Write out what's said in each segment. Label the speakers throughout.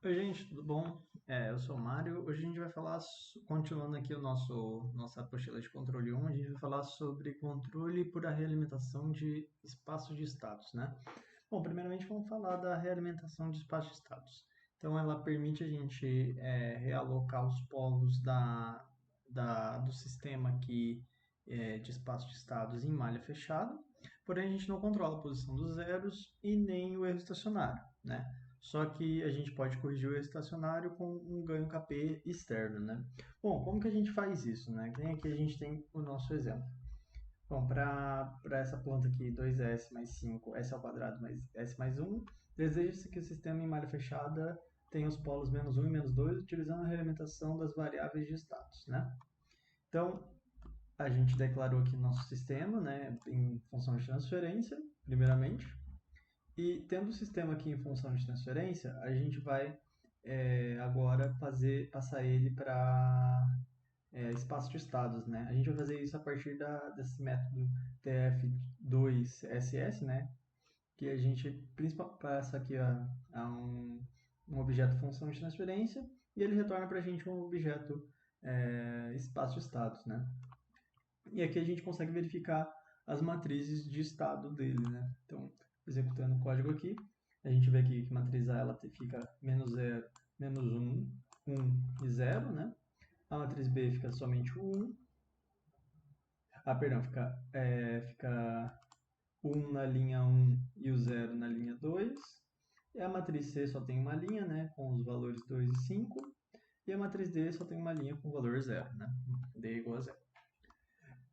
Speaker 1: Oi, gente, tudo bom? Eu sou o Mário. Hoje a gente vai falar, continuando aqui o nossa apostila de controle 1, a gente vai falar sobre controle por a realimentação de espaços de estados, né? Bom, primeiramente vamos falar da realimentação de espaços de estados. Então, ela permite a gente realocar os polos do sistema aqui de espaço de estados em malha fechada, porém a gente não controla a posição dos zeros e nem o erro estacionário, né? Só que a gente pode corrigir o estacionário com um ganho KP externo, né? Bom, como que a gente faz isso, né? Que nem aqui a gente tem o nosso exemplo. Bom, para essa planta aqui, 2s mais 5, s ao quadrado mais s mais 1, deseja-se que o sistema em malha fechada tenha os polos menos 1 e menos 2, utilizando a realimentação das variáveis de status, né? Então, a gente declarou aqui nosso sistema, né, em função de transferência, primeiramente. E tendo o sistema aqui em função de transferência, a gente vai agora passar ele para espaço de estados, né? A gente vai fazer isso a partir desse método TF2SS, né? Que a gente principalmente passa aqui a um objeto função de transferência e ele retorna para a gente um objeto espaço de estados, né? E aqui a gente consegue verificar as matrizes de estado dele, né? Então, executando o código aqui, a gente vê aqui que matriz A ela fica menos 0, menos 1, 1 e 0, né? A matriz B fica somente o 1. Perdão, fica 1 na linha 1 e o 0 na linha 2. E a matriz C só tem uma linha, né? Com os valores 2 e 5. E a matriz D só tem uma linha com o valor 0, né? D igual a 0.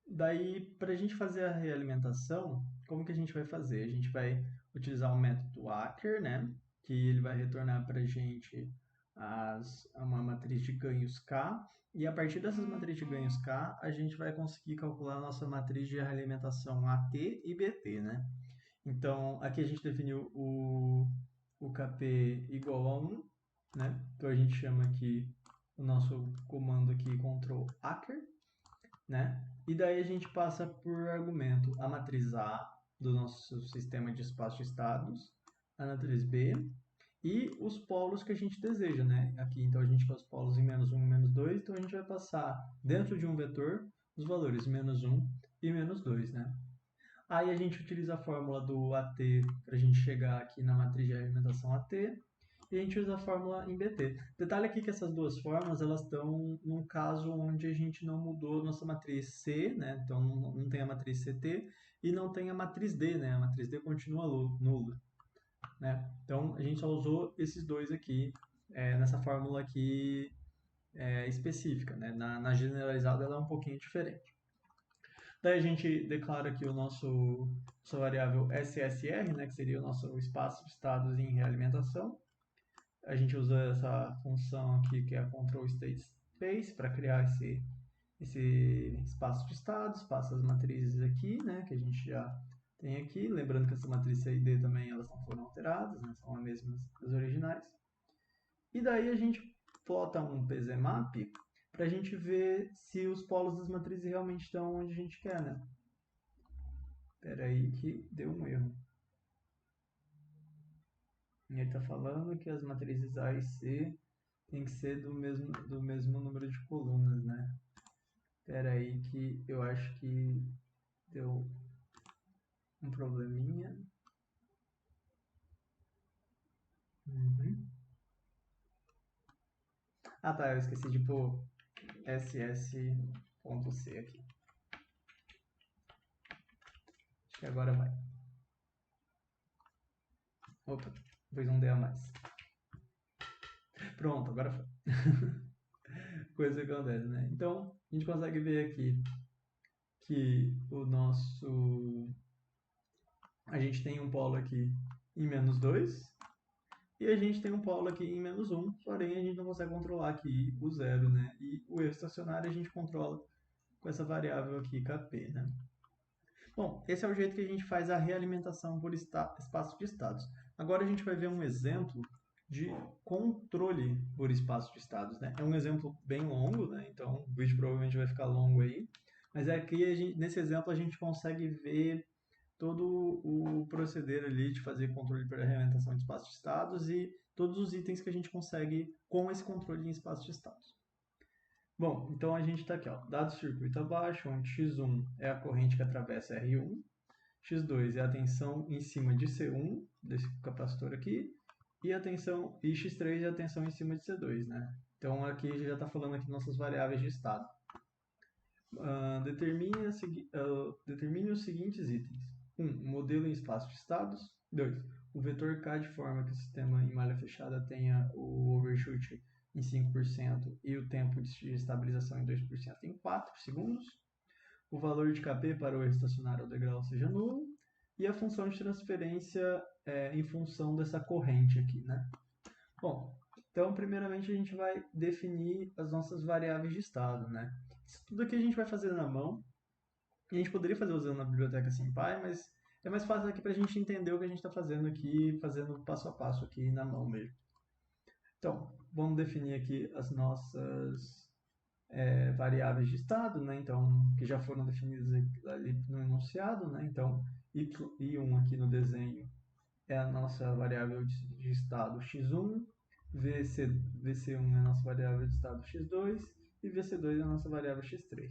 Speaker 1: Daí, para a gente fazer a realimentação, como que a gente vai fazer? A gente vai utilizar o método Acker, né? Que ele vai retornar para a gente uma matriz de ganhos K. E a partir dessas matrizes de ganhos K, a gente vai conseguir calcular a nossa matriz de realimentação AT e BT, né? Então, aqui a gente definiu o KP igual a 1, né? Então, a gente chama aqui o nosso comando aqui, Ctrl Acker, né? E daí a gente passa por argumento a matriz A do nosso sistema de espaço de estados, a matriz B e os polos que a gente deseja, né? Aqui então a gente quer os polos em menos 1 e menos 2, então a gente vai passar dentro de um vetor os valores menos 1 e menos 2, né? Aí a gente utiliza a fórmula do AT para a gente chegar aqui na matriz de alimentação AT e a gente usa a fórmula em BT. Detalhe aqui que essas duas fórmulas elas estão num caso onde a gente não mudou nossa matriz C, né? Então não tem a matriz CT e não tem a matriz D, né? A matriz D continua nula, né? Então a gente só usou esses dois aqui nessa fórmula aqui específica, né? Na generalizada ela é um pouquinho diferente. Daí a gente declara aqui nossa variável SSR, né, que seria o nosso espaço de estados em realimentação. A gente usa essa função aqui, que é a control state space, para criar esse espaço de estados, passa as matrizes aqui, né, que a gente já tem aqui. Lembrando que essa matriz C e D também elas não foram alteradas, né, são as mesmas das originais. E daí a gente plota um PZMap para a gente ver se os polos das matrizes realmente estão onde a gente quer, né? Espera aí que deu um erro. Ele está falando que as matrizes A e C tem que ser do mesmo número de colunas, né? Espera aí que eu acho que deu um probleminha. Uhum. Tá, eu esqueci de pôr ss.c aqui. Acho que agora vai. Opa, depois um D a mais. Pronto, agora foi. Coisa que acontece, né? Então, a gente consegue ver aqui que a gente tem um polo aqui em menos 2 e a gente tem um polo aqui em menos 1, porém a gente não consegue controlar aqui o zero, né? E o erro estacionário a gente controla com essa variável aqui, kp, né? Bom, esse é o jeito que a gente faz a realimentação por espaço de estados. Agora a gente vai ver um exemplo de controle por espaço de estados, né? É um exemplo bem longo, né? Então o vídeo provavelmente vai ficar longo aí, mas aqui nesse exemplo a gente consegue ver todo o proceder ali de fazer controle para realimentação de espaço de estados e todos os itens que a gente consegue com esse controle em espaço de estados. Bom, então a gente está aqui, ó, dado o circuito abaixo, onde x1 é a corrente que atravessa R1, x2 é a tensão em cima de C1, desse capacitor aqui, e x3 é a tensão em cima de C2, né? Então aqui já está falando aqui nossas variáveis de estado. Determine os seguintes itens. 1. Modelo em espaço de estados. 2. O vetor K de forma que o sistema em malha fechada tenha o overshoot em 5% e o tempo de estabilização em 2% em 4 segundos. O valor de Kp para o erro estacionário ao degrau seja nulo. E a função de transferência em função dessa corrente aqui, né? Bom, então primeiramente a gente vai definir as nossas variáveis de estado, né? Isso tudo aqui a gente vai fazer na mão. A gente poderia fazer usando a biblioteca SymPy, mas é mais fácil aqui para a gente entender o que a gente está fazendo aqui, fazendo passo a passo aqui na mão mesmo. Então, vamos definir aqui as nossas variáveis de estado, né? Então, que já foram definidas ali no enunciado, né? Então, I1 aqui no desenho é a nossa variável de estado x1, VC1 é a nossa variável de estado x2 e VC2 é a nossa variável x3.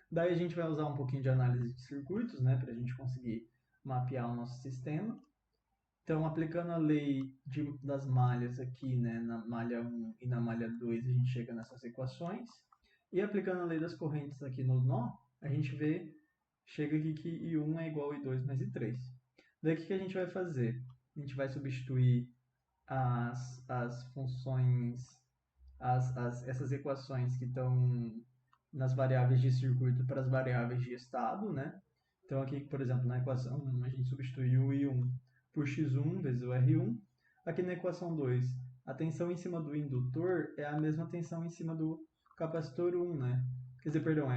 Speaker 1: Daí a gente vai usar um pouquinho de análise de circuitos, né, para a gente conseguir mapear o nosso sistema. Então, aplicando a lei das malhas aqui, né, na malha 1 e na malha 2, a gente chega nessas equações. E aplicando a lei das correntes aqui no nó, a gente chega aqui que I1 é igual a I2 mais I3. Daí o que a gente vai fazer? A gente vai substituir as funções, essas equações que estão nas variáveis de circuito para as variáveis de estado, né? Então aqui, por exemplo, na equação 1, a gente substituiu o I1 por x1 vezes o R1. Aqui na equação 2, a tensão em cima do indutor é a mesma tensão em cima do capacitor 1, né? Quer dizer, perdão,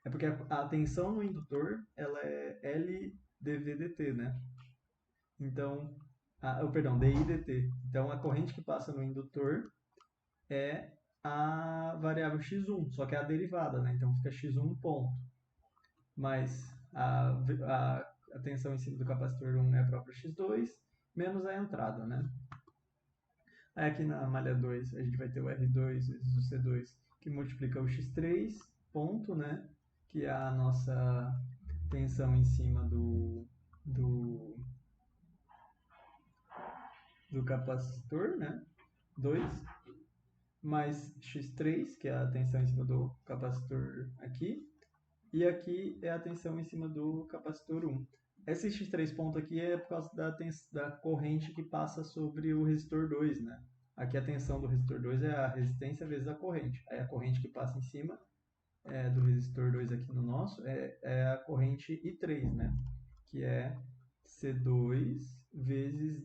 Speaker 1: é porque a tensão no indutor ela é L dVdt, né? Então, perdão, dIdt. Então, a corrente que passa no indutor é a variável x1, só que é a derivada, né? Então, fica x1 ponto. Mais a tensão em cima do capacitor 1 é a própria x2, menos a entrada, né? Aí aqui na malha 2, a gente vai ter o R2 vezes o C2, que multiplica o x3 ponto, né? Que é a nossa tensão em cima do capacitor, né? 2, mais x3, que é a tensão em cima do capacitor aqui, e aqui é a tensão em cima do capacitor 1. Esse x3 ponto aqui é por causa da corrente que passa sobre o resistor 2, né? Aqui a tensão do resistor 2 é a resistência vezes a corrente. Aí a corrente que passa em cima do resistor 2 aqui no nosso é a corrente I3, né? Que é C2 vezes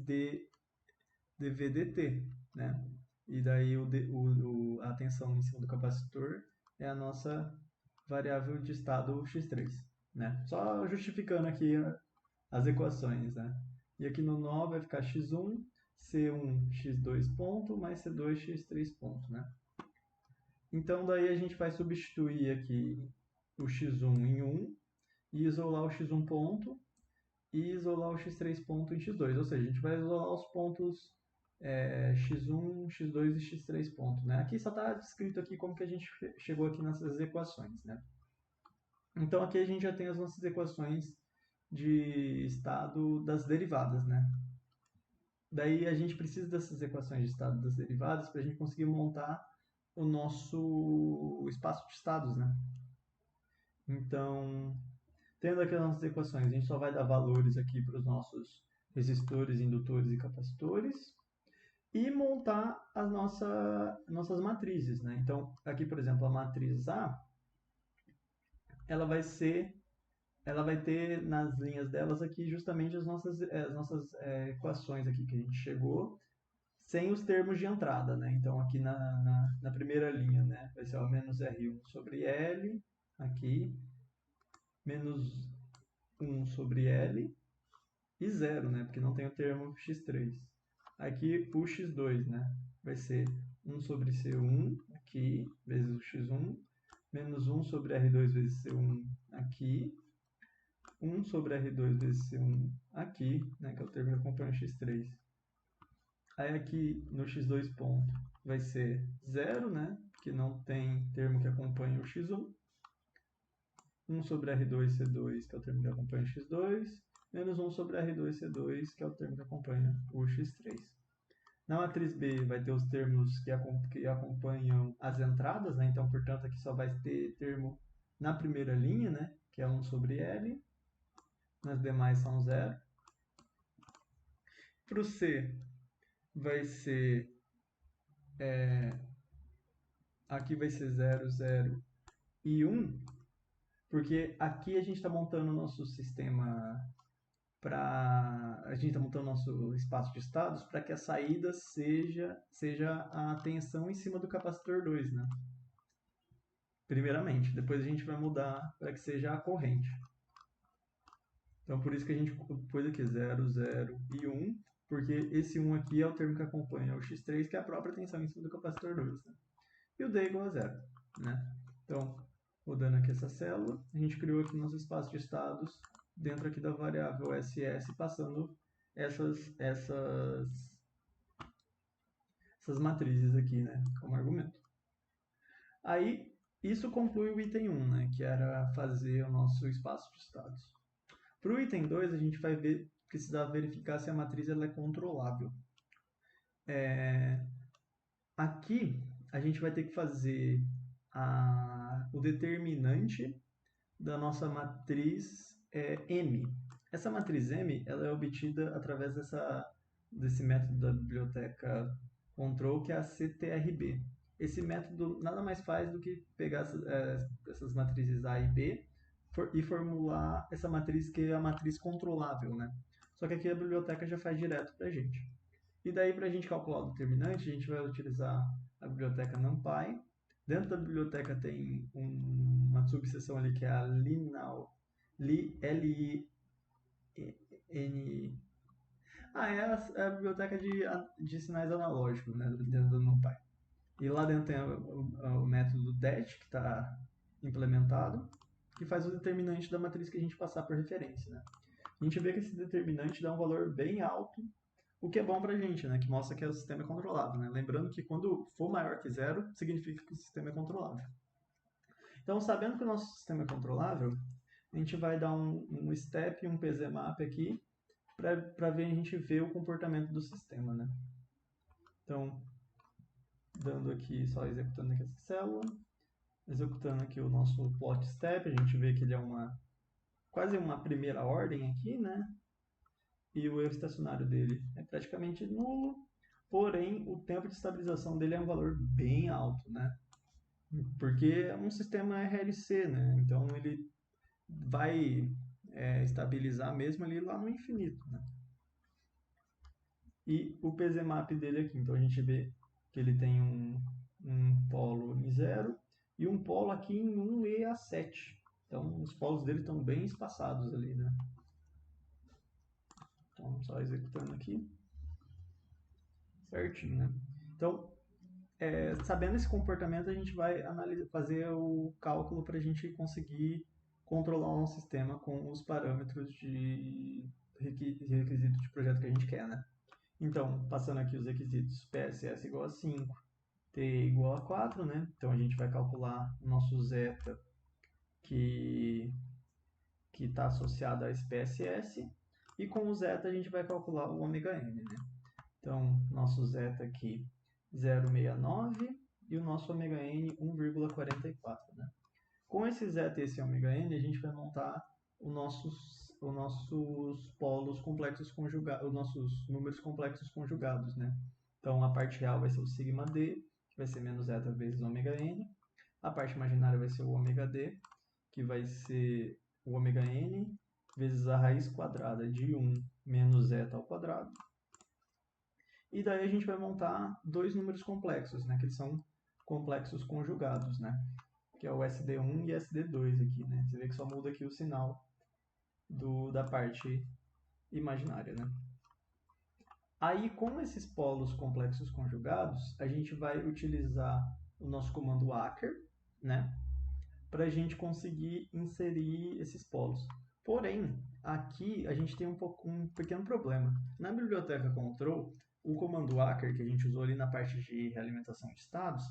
Speaker 1: dVdt, né? E daí a tensão em cima do capacitor é a nossa variável de estado x3, né? Só justificando aqui as equações, né? E aqui no nó vai ficar x1, C1, x2 ponto, mais C2, x3 ponto, né? Então daí a gente vai substituir aqui o x1 em 1 e isolar o x1 ponto e isolar o x3 ponto em x2. Ou seja, a gente vai isolar os pontos x1, x2 e x3 ponto, né? Aqui só está descrito aqui como que a gente chegou aqui nessas equações, né? Então aqui a gente já tem as nossas equações de estado das derivadas, né? Daí a gente precisa dessas equações de estado das derivadas para a gente conseguir montar o nosso espaço de estados, né? Então, tendo aqui as nossas equações, a gente só vai dar valores aqui para os nossos resistores, indutores e capacitores e montar as nossas matrizes, né? Então, aqui, por exemplo, a matriz A, ela vai ter nas linhas delas aqui justamente as nossas equações aqui que a gente chegou, sem os termos de entrada, né? Então, aqui na primeira linha, né, vai ser o menos R1 sobre L, aqui, menos 1 sobre L, e 0, né? Porque não tem o termo x3. Aqui, o x2, né? Vai ser 1 sobre C1, aqui, vezes o x1, menos 1 sobre R2 vezes C1, aqui, 1 sobre R2 vezes C1 aqui, né, que é o termo que acompanha o x3. Aí aqui no x2 ponto vai ser 0, né, porque não tem termo que acompanha o x1. 1 sobre R2C2, que é o termo que acompanha o x2, menos 1 sobre R2C2, que é o termo que acompanha o x3. Na matriz B vai ter os termos que acompanham as entradas, né? Então, portanto, aqui só vai ter termo na primeira linha, né? Que é 1 sobre L. Nas demais são 0. Para o C vai ser... aqui vai ser 0, 0 e 1, porque aqui a gente está montando o nosso sistema a gente está montando nosso espaço de estados para que a saída seja a tensão em cima do capacitor 2, né? Primeiramente, depois a gente vai mudar para que seja a corrente. Então, por isso que a gente pôs aqui 0, 0 e 1, porque esse 1 aqui é o termo que acompanha o x3, que é a própria tensão em cima do capacitor 2. Né? E o D é igual a 0. Né? Então, rodando aqui essa célula, a gente criou aqui nosso espaço de estados dentro aqui da variável SS, passando essas matrizes aqui, né, como argumento. Aí, isso conclui o item 1, né, que era fazer o nosso espaço de estados. Para o item 2, a gente vai precisar verificar se a matriz ela é controlável. Aqui, a gente vai ter que fazer o determinante da nossa matriz M. Essa matriz M ela é obtida através desse método da biblioteca Control, que é a CTRB. Esse método nada mais faz do que pegar essas matrizes A e B e formular essa matriz que é a matriz controlável, né? Só que aqui a biblioteca já faz direto para a gente. E daí, para a gente calcular o determinante, a gente vai utilizar a biblioteca NumPy. Dentro da biblioteca tem uma subseção ali que é a Linal, L-I-N... é a biblioteca de sinais analógicos, né, dentro do NumPy. E lá dentro tem o método det, que está implementado, que faz o determinante da matriz que a gente passar por referência. Né? A gente vê que esse determinante dá um valor bem alto, o que é bom para a gente, né? Que mostra que o sistema é controlável. Né? Lembrando que quando for maior que 0, significa que o sistema é controlável. Então, sabendo que o nosso sistema é controlável, a gente vai dar um step e um pzmap aqui para a gente ver o comportamento do sistema. Né? Então, dando aqui, só executando aqui essa célula, executando aqui o nosso plot step, a gente vê que ele é quase uma primeira ordem aqui, né? E o erro estacionário dele é praticamente nulo, porém o tempo de estabilização dele é um valor bem alto, né? Porque é um sistema RLC, né? Então ele vai estabilizar mesmo ali lá no infinito, né? E o pzmap dele aqui, então a gente vê que ele tem um polo em 0 e um polo aqui em 1e7. Então os polos dele estão bem espaçados ali, né? Então, só executando aqui. Certinho, né? Então, sabendo esse comportamento, a gente vai fazer o cálculo para a gente conseguir controlar um sistema com os parâmetros de requisito de projeto que a gente quer, né? Então, passando aqui os requisitos, PSS igual a 5, T igual a 4, né? Então, a gente vai calcular o nosso zeta que está associado a esse PSS, e com o zeta a gente vai calcular o ômega n, né? Então, nosso zeta aqui 0,69 e o nosso ômega n 1,44. Né? Com esse zeta e esse ômega n, a gente vai montar os nossos polos complexos conjugados, os nossos números complexos conjugados. Né? Então, a parte real vai ser o sigma d, que vai ser menos zeta vezes ômega n. A parte imaginária vai ser o ômega d, que vai ser o ômega n vezes a raiz quadrada de 1 menos zeta ao quadrado. E daí a gente vai montar dois números complexos, né, que eles são complexos conjugados, né, que é o SD1 e SD2 aqui, né. Você vê que só muda aqui o sinal da parte imaginária, né. Aí, com esses polos complexos conjugados, a gente vai utilizar o nosso comando ACKER, né, para a gente conseguir inserir esses polos. Porém, aqui a gente tem um pequeno problema. Na biblioteca control, o comando Walker que a gente usou ali na parte de realimentação de estados,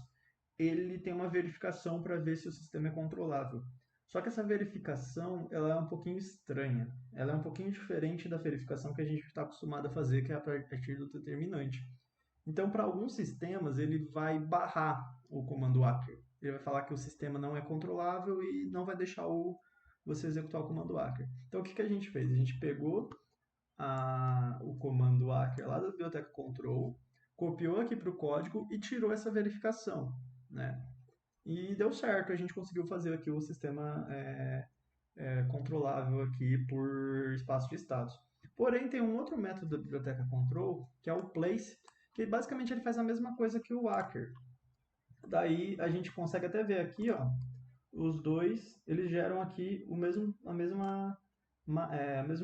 Speaker 1: ele tem uma verificação para ver se o sistema é controlável. Só que essa verificação ela é um pouquinho estranha. Ela é um pouquinho diferente da verificação que a gente está acostumado a fazer, que é a partir do determinante. Então, para alguns sistemas, ele vai barrar o comando Walker. Ele vai falar que o sistema não é controlável e não vai deixar você executar o comando Walker. Então, o que a gente fez? A gente pegou o comando Walker lá da biblioteca control, copiou aqui para o código e tirou essa verificação, né? E deu certo, a gente conseguiu fazer aqui o sistema controlável aqui por espaço de estados. Porém, tem um outro método da biblioteca control, que é o place, que basicamente ele faz a mesma coisa que o Walker. Daí a gente consegue até ver aqui, ó, os dois, eles geram aqui o mesmo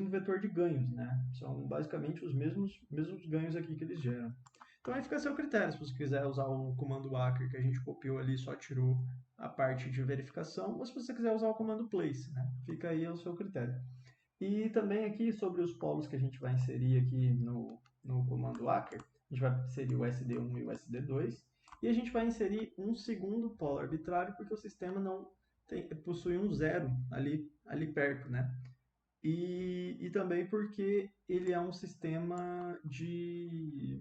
Speaker 1: vetor de ganhos, né? São basicamente os mesmos ganhos aqui que eles geram. Então aí fica a seu critério, se você quiser usar o comando Walker que a gente copiou ali, só tirou a parte de verificação, ou se você quiser usar o comando place, né? Fica aí ao seu critério. E também aqui sobre os polos que a gente vai inserir aqui no comando Walker, a gente vai inserir o SD1 e o SD2, e a gente vai inserir um segundo polo arbitrário, porque o sistema não possui um zero ali perto, né? E também porque ele é um sistema de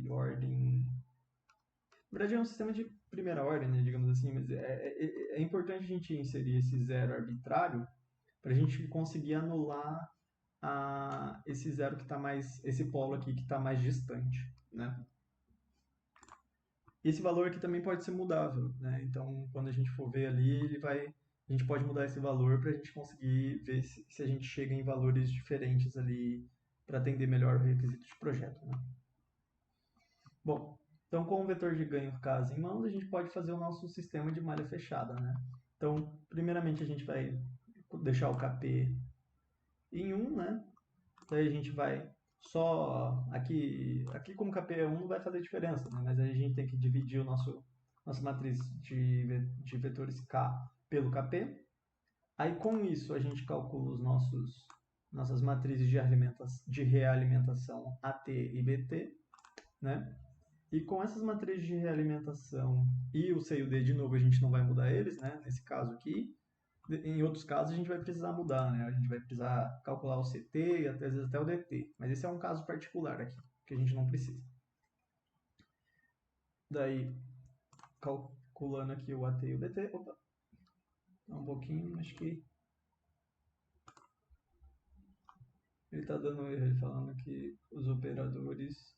Speaker 1: ordem. Na verdade, é um sistema de primeira ordem, né, digamos assim, mas é importante a gente inserir esse zero arbitrário para a gente conseguir anular esse zero que está mais, esse polo aqui que está mais distante, né? Esse valor aqui também pode ser mudável, né? Então, quando a gente for ver ali, a gente pode mudar esse valor para a gente conseguir ver se a gente chega em valores diferentes ali para atender melhor o requisito de projeto, né? Bom, então com o vetor de ganho casa em mãos, a gente pode fazer o nosso sistema de malha fechada, né? Então, primeiramente a gente vai deixar o KP em 1, né? Daí a gente vai só aqui como KP é 1 não vai fazer diferença, né? Mas aí a gente tem que dividir nossa matriz de vetores K pelo KP. Aí com isso a gente calcula nossas matrizes de realimentação AT e BT, né? E com essas matrizes de realimentação e o C e o D, de novo, a gente não vai mudar eles, né? Nesse caso aqui. Em outros casos, a gente vai precisar mudar, né? A gente vai precisar calcular o CT e às vezes até o DT. Mas esse é um caso particular aqui, que a gente não precisa. Daí, calculando aqui o AT e o BT. Opa! Um pouquinho, acho que ele está dando erro, ele falando que os operadores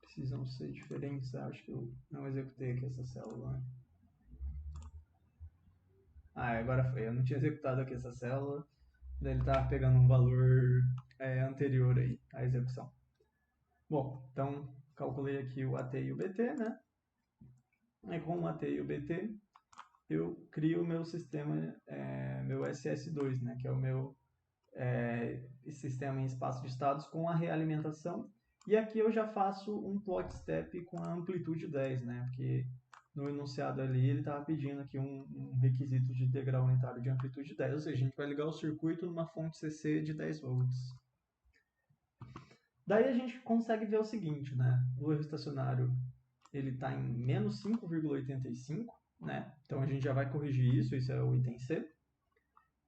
Speaker 1: precisam ser diferentes. Acho que eu não executei aqui essa célula, né? Agora foi. Eu não tinha executado aqui essa célula. Daí ele estava pegando um valor anterior aí à execução. Bom, então calculei aqui o AT e o BT, né? Aí com o AT e o BT, eu crio o meu sistema, meu SS2, né? Que é o meu sistema em espaço de estados com a realimentação. E aqui eu já faço um plot step com a amplitude 10, né? Porque no enunciado ali ele estava pedindo aqui um requisito de degrau unitário de amplitude 10, ou seja, a gente vai ligar o circuito numa fonte CC de 10 volts. Daí a gente consegue ver o seguinte, né? O erro estacionário ele está em menos 5,85, né? Então a gente já vai corrigir isso é o item C.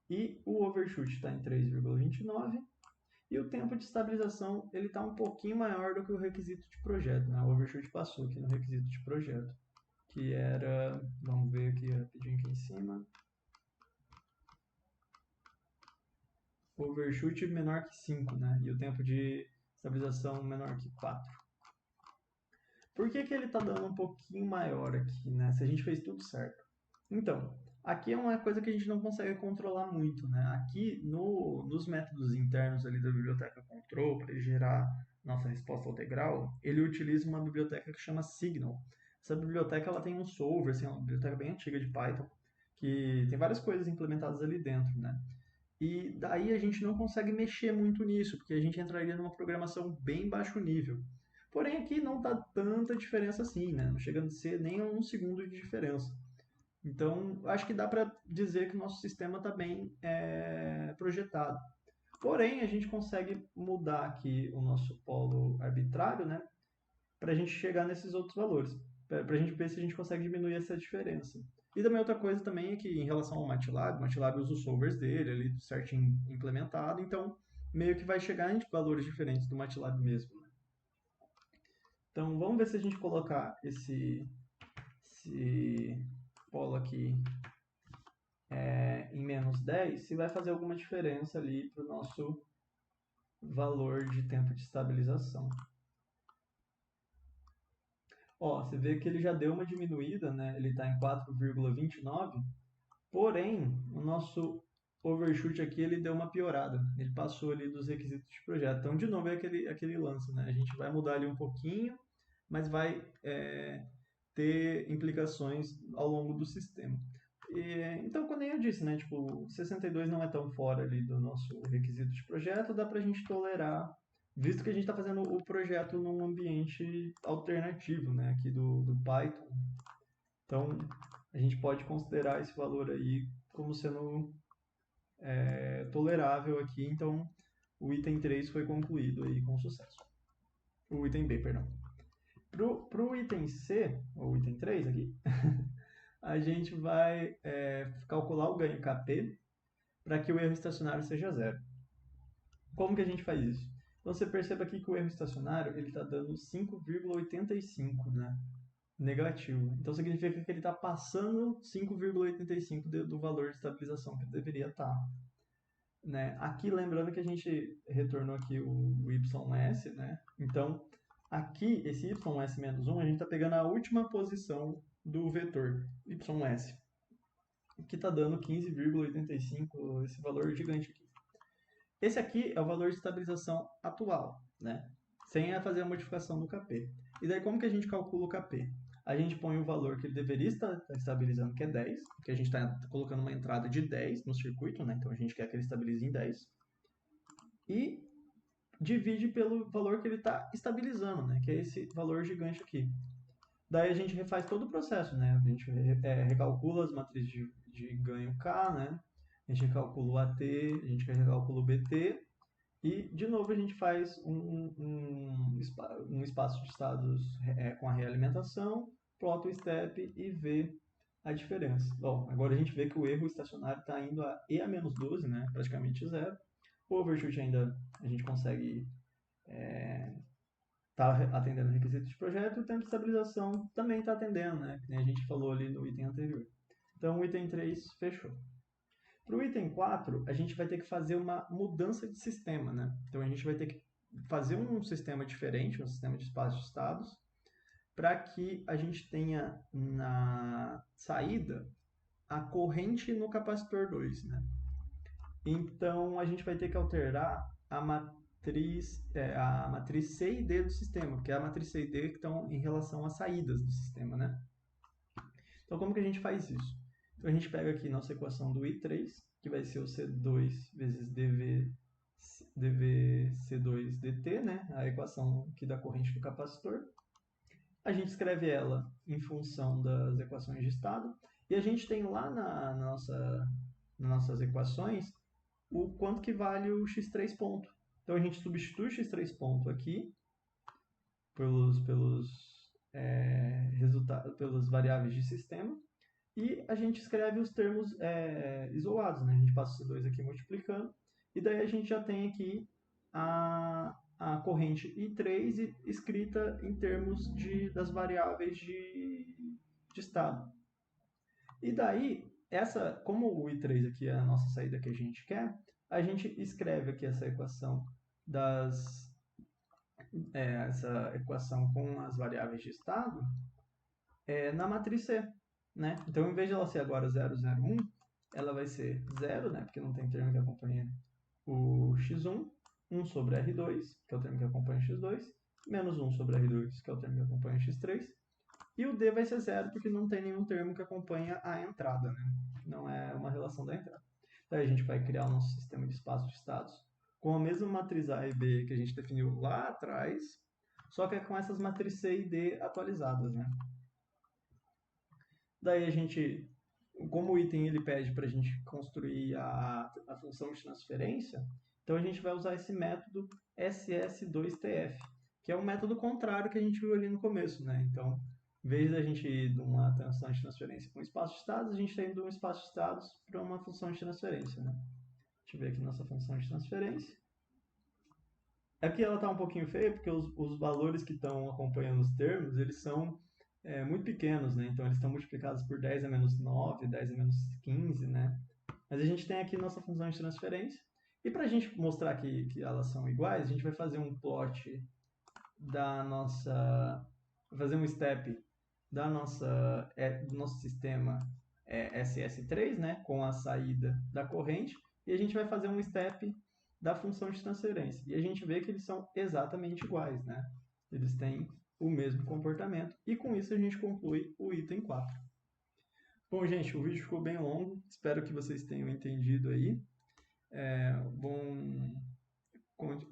Speaker 1: E o overshoot está em 3,29. E o tempo de estabilização ele está um pouquinho maior do que o requisito de projeto, né? O overshoot passou aqui no requisito de projeto, que era, vamos ver aqui rapidinho aqui em cima, overshoot menor que 5, né? E o tempo de estabilização menor que 4. Por que ele está dando um pouquinho maior aqui, né? Se a gente fez tudo certo. Então, aqui é uma coisa que a gente não consegue controlar muito, né? Aqui nos métodos internos ali da biblioteca control, para ele gerar nossa resposta integral, ele utiliza uma biblioteca que chama Signal. Essa biblioteca ela tem um solver, assim, é uma biblioteca bem antiga de Python, que tem várias coisas implementadas ali dentro, né? E daí a gente não consegue mexer muito nisso, porque a gente entraria numa programação bem baixo nível. Porém aqui não está tanta diferença assim, né? Não chega a ser nem 1 segundo de diferença. Então, acho que dá para dizer que o nosso sistema está bem projetado. Porém, a gente consegue mudar aqui o nosso polo arbitrário, né, para a gente chegar nesses outros valores, para a gente ver se a gente consegue diminuir essa diferença. E também outra coisa também é que em relação ao MATLAB, o MATLAB usa os solvers dele ali certinho implementado, então meio que vai chegar em valores diferentes do MATLAB mesmo, né? Então vamos ver se a gente colocar esse polo aqui em menos 10, se vai fazer alguma diferença ali para o nosso valor de tempo de estabilização. Ó, você vê que ele já deu uma diminuída, né? Ele está em 4,29, porém, o nosso overshoot aqui ele deu uma piorada. Ele passou ali dos requisitos de projeto. Então, de novo, é aquele lance, né? A gente vai mudar ali um pouquinho, mas vai ter implicações ao longo do sistema. Então, como eu disse, né? Tipo, 62 não é tão fora ali do nosso requisito de projeto, dá pra gente tolerar, visto que a gente está fazendo o projeto num ambiente alternativo, né? Aqui do Python. Então, a gente pode considerar esse valor aí como sendo tolerável aqui. Então, o item 3 foi concluído aí com sucesso. O item B, perdão. Pro item C, ou item 3 aqui, a gente vai calcular o ganho KP para que o erro estacionário seja zero. Como que a gente faz isso? Então você perceba aqui que o erro estacionário ele está dando 5,85, né? Negativo. Então significa que ele está passando 5,85 do valor de estabilização que deveria estar. Né? Aqui lembrando que a gente retornou aqui o YS, né? Então aqui esse YS-1 a gente está pegando a última posição do vetor YS, que está dando 15,85, esse valor gigante aqui. Esse aqui é o valor de estabilização atual, né? Sem fazer a modificação do KP. E daí como que a gente calcula o KP? A gente põe o valor que ele deveria estar estabilizando, que é 10, porque a gente está colocando uma entrada de 10 no circuito, né? Então a gente quer que ele estabilize em 10. E divide pelo valor que ele está estabilizando, né? Que é esse valor gigante aqui. Daí a gente refaz todo o processo, né? A gente recalcula as matrizes de ganho K, né? A gente recalcula o AT, a gente recalcula o BT, e de novo a gente faz um espaço de estados com a realimentação, plota o step e vê a diferença. Bom, agora a gente vê que o erro estacionário está indo a E a menos 12, né? Praticamente zero. O overshoot ainda a gente consegue tá atendendo o requisito de projeto, e o tempo de estabilização também está atendendo, né? Que nem a gente falou ali no item anterior. Então o item 3 fechou. Para o item 4, a gente vai ter que fazer uma mudança de sistema, né? Então a gente vai ter que fazer um sistema diferente, um sistema de espaço de estados, para que a gente tenha na saída a corrente no capacitor 2, né? Então a gente vai ter que alterar a matriz C e D do sistema, porque é a matriz C e D que estão em relação às saídas do sistema, né? Então como que a gente faz isso? Então a gente pega aqui nossa equação do I3, que vai ser o C2 vezes dVC2dt, né? A equação aqui da corrente do capacitor. A gente escreve ela em função das equações de estado. E a gente tem lá nas nossas equações o quanto que vale o x3 ponto. Então a gente substitui o x3 ponto aqui pelas variáveis de sistema e a gente escreve os termos isolados, né? A gente passa o C2 aqui multiplicando e daí a gente já tem aqui a corrente I3 escrita em termos das variáveis de estado. E daí, como o I3 aqui é a nossa saída que a gente quer, a gente escreve aqui essa equação essa equação com as variáveis de estado na matriz C, né? Então, em vez de ela ser agora 0, 0, 1, ela vai ser 0, né? Porque não tem termo que acompanha o x1, 1 sobre R2, que é o termo que acompanha o x2, menos 1 sobre R2, que é o termo que acompanha o x3, e o D vai ser 0 porque não tem nenhum termo que acompanha a entrada, né? Não é uma relação da entrada. Daí a gente vai criar o nosso sistema de espaço de estados com a mesma matriz A e B que a gente definiu lá atrás, só que é com essas matrizes C e D atualizadas, né? Daí a gente como o item ele pede para a gente construir a função de transferência, então a gente vai usar esse método ss2tf, que é um método contrário que a gente viu ali no começo, né? Então, em vez da gente ir de uma função de transferência para um espaço de estados, a gente está indo de um espaço de estados para uma função de transferência, né? Deixa eu ver aqui nossa função de transferência. Aqui ela está um pouquinho feia porque os valores que estão acompanhando os termos, eles são muito pequenos, né? Então eles estão multiplicados por 10 a menos 9, 10 a menos 15, né? Mas a gente tem aqui nossa função de transferência. E para a gente mostrar que elas são iguais, a gente vai fazer um plot da nossa... fazer um step do nosso sistema SS3, né? Com a saída da corrente. E a gente vai fazer um step da função de transferência. E a gente vê que eles são exatamente iguais, né? Eles têm o mesmo comportamento. E com isso a gente conclui o item 4. Bom, gente, o vídeo ficou bem longo. Espero que vocês tenham entendido aí. Bom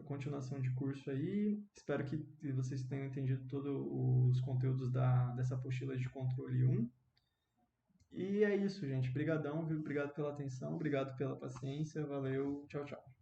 Speaker 1: continuação de curso aí. Espero que vocês tenham entendido todos os conteúdos dessa apostila de controle 1. E é isso, gente. Obrigadão, viu? Obrigado pela atenção, obrigado pela paciência. Valeu, tchau, tchau.